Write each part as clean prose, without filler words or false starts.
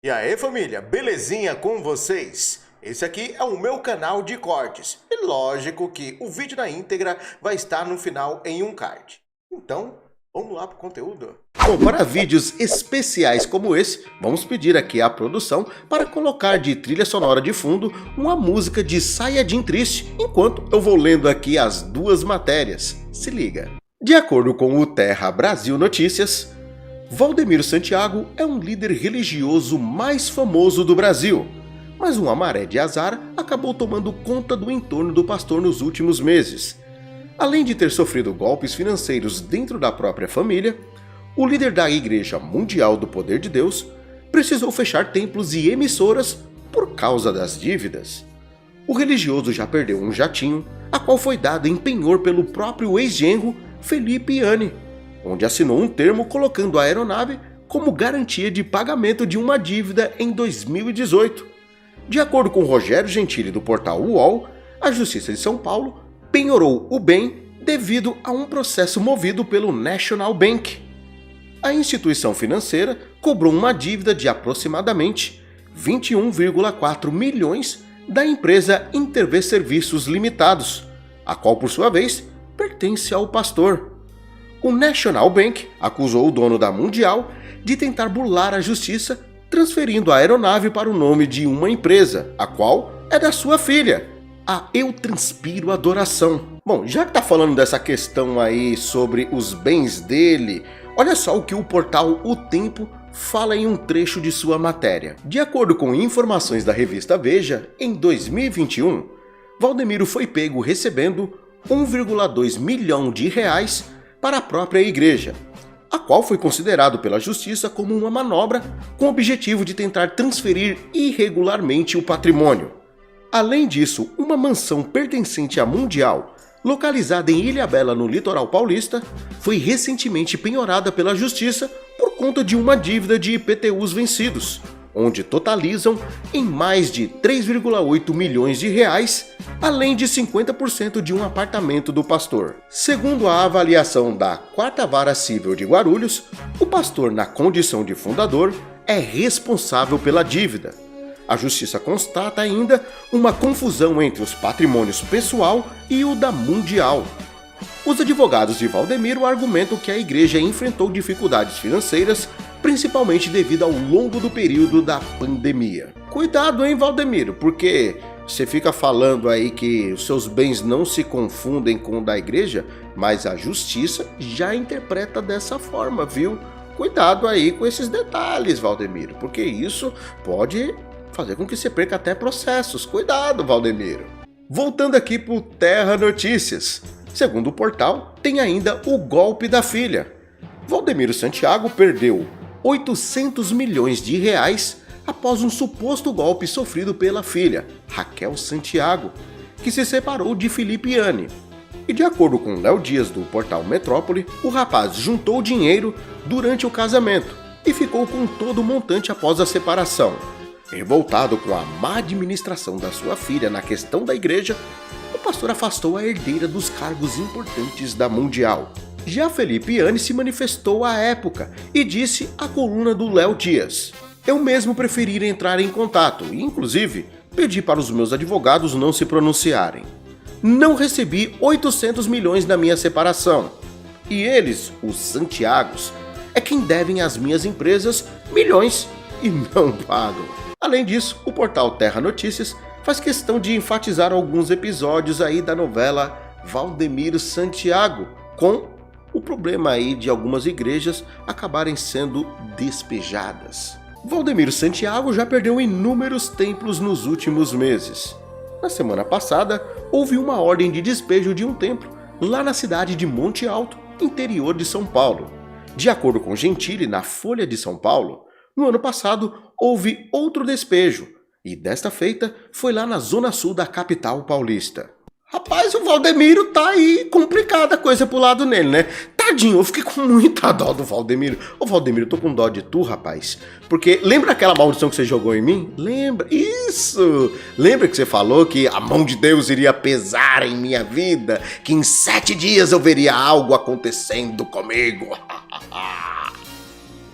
E aí, família, belezinha com vocês? Esse aqui é o meu canal de cortes. E lógico que o vídeo na íntegra vai estar no final em um card. Então, vamos lá pro conteúdo. Bom, para vídeos especiais como esse, vamos pedir aqui à produção para colocar de trilha sonora de fundo uma música de Saiyajin triste, enquanto eu vou lendo aqui as duas matérias. Se liga. De acordo com o Terra Brasil Notícias, Valdemiro Santiago é um líder religioso mais famoso do Brasil, mas uma maré de azar acabou tomando conta do entorno do pastor nos últimos meses. Além de ter sofrido golpes financeiros dentro da própria família, o líder da Igreja Mundial do Poder de Deus precisou fechar templos e emissoras por causa das dívidas. O religioso já perdeu um jatinho, a qual foi dado em penhor pelo próprio ex-genro Felipe Ianni, onde assinou um termo colocando a aeronave como garantia de pagamento de uma dívida em 2018. De acordo com Rogério Gentili do portal UOL, a Justiça de São Paulo penhorou o bem devido a um processo movido pelo National Bank. A instituição financeira cobrou uma dívida de aproximadamente 21,4 milhões da empresa Interv Serviços Limitados, a qual por sua vez pertence ao pastor. O National Bank acusou o dono da Mundial de tentar burlar a justiça, transferindo a aeronave para o nome de uma empresa, a qual é da sua filha, a Eu Transpiro Adoração. Bom, já que tá falando dessa questão aí sobre os bens dele, olha só o que o portal O Tempo fala em um trecho de sua matéria. De acordo com informações da revista Veja, em 2021, Valdemiro foi pego recebendo 1,2 milhão de reais para a própria igreja, a qual foi considerado pela justiça como uma manobra com o objetivo de tentar transferir irregularmente o patrimônio. Além disso, uma mansão pertencente à Mundial, localizada em Ilhabela, no litoral paulista, foi recentemente penhorada pela justiça por conta de uma dívida de IPTUs vencidos, onde totalizam em mais de 3,8 milhões de reais, além de 50% de um apartamento do pastor. Segundo a avaliação da 4ª Vara Civil de Guarulhos, o pastor, na condição de fundador, é responsável pela dívida. A justiça constata ainda uma confusão entre os patrimônios pessoal e o da Mundial. Os advogados de Valdemiro argumentam que a igreja enfrentou dificuldades financeiras, principalmente devido ao longo do período da pandemia. Cuidado, hein, Valdemiro, porque você fica falando aí que os seus bens não se confundem com o da igreja, mas a justiça já interpreta dessa forma, viu? Cuidado aí com esses detalhes, Valdemiro, porque isso pode fazer com que você perca até processos. Cuidado, Valdemiro. Voltando aqui para o Terra Notícias. Segundo o portal, tem ainda o golpe da filha. Valdemiro Santiago perdeu 800 milhões de reais após um suposto golpe sofrido pela filha, Raquel Santiago, que se separou de Felipe Ianni. E de acordo com Léo Dias do portal Metrópole, o rapaz juntou dinheiro durante o casamento e ficou com todo o montante após a separação. Revoltado com a má administração da sua filha na questão da igreja, o pastor afastou a herdeira dos cargos importantes da Mundial. Já Felipe Ianni se manifestou à época e disse à coluna do Léo Dias: "Eu mesmo preferi entrar em contato e, inclusive, pedi para os meus advogados não se pronunciarem. Não recebi 800 milhões na minha separação. E eles, os Santiagos, é quem devem às minhas empresas milhões e não pagam." Além disso, o portal Terra Notícias faz questão de enfatizar alguns episódios aí da novela Valdemiro Santiago, com o problema aí de algumas igrejas acabarem sendo despejadas. Valdemiro Santiago já perdeu inúmeros templos nos últimos meses. Na semana passada, houve uma ordem de despejo de um templo lá na cidade de Monte Alto, interior de São Paulo. De acordo com Gentili, na Folha de São Paulo, no ano passado houve outro despejo, e desta feita foi lá na zona sul da capital paulista. Rapaz, o Valdemiro tá aí complicada a coisa pro lado nele, né? Tadinho, eu fiquei com muita dó do Valdemiro. Ô Valdemiro, eu tô com dó de tu, rapaz. Porque lembra aquela maldição que você jogou em mim? Lembra? Isso! Lembra que você falou que a mão de Deus iria pesar em minha vida? Que em 7 dias eu veria algo acontecendo comigo?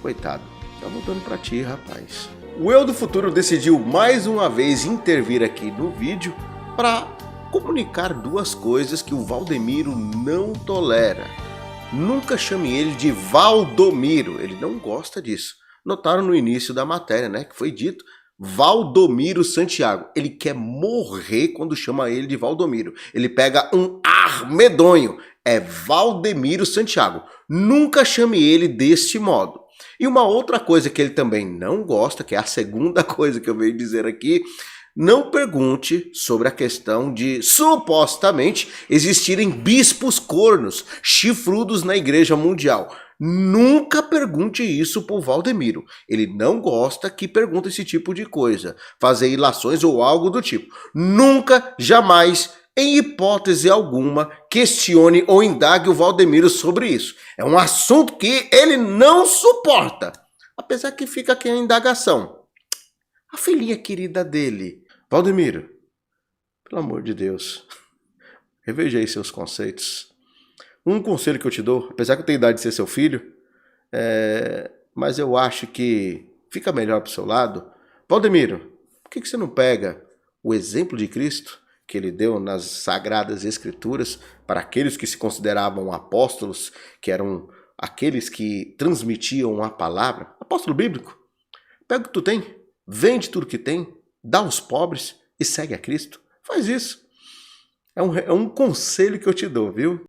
Coitado, tá voltando pra ti, rapaz. O Eu do Futuro decidiu mais uma vez intervir aqui no vídeo para comunicar duas coisas que o Valdemiro não tolera. Nunca chame ele de Valdomiro, ele não gosta disso. Notaram no início da matéria, né, que foi dito Valdomiro Santiago. Ele quer morrer quando chama ele de Valdomiro. Ele pega um ar medonho. É Valdemiro Santiago. Nunca chame ele deste modo. E uma outra coisa que ele também não gosta, que é a segunda coisa que eu venho dizer aqui, não pergunte sobre a questão de, supostamente, existirem bispos cornos, chifrudos na Igreja Mundial. Nunca pergunte isso pro Valdemiro. Ele não gosta que pergunte esse tipo de coisa. Fazer ilações ou algo do tipo. Nunca, jamais, em hipótese alguma, questione ou indague o Valdemiro sobre isso. É um assunto que ele não suporta. Apesar que fica aqui a indagação. A filhinha querida dele, Valdemiro, pelo amor de Deus, reveja aí seus conceitos. Um conselho que eu te dou, apesar que eu tenho idade de ser seu filho, mas eu acho que fica melhor pro seu lado. Valdemiro, por que você não pega o exemplo de Cristo que ele deu nas Sagradas Escrituras para aqueles que se consideravam apóstolos, que eram aqueles que transmitiam a palavra, apóstolo bíblico? Pega o que tu tem, vende tudo que tem, dá aos pobres e segue a Cristo. Faz isso. É um conselho que eu te dou, viu?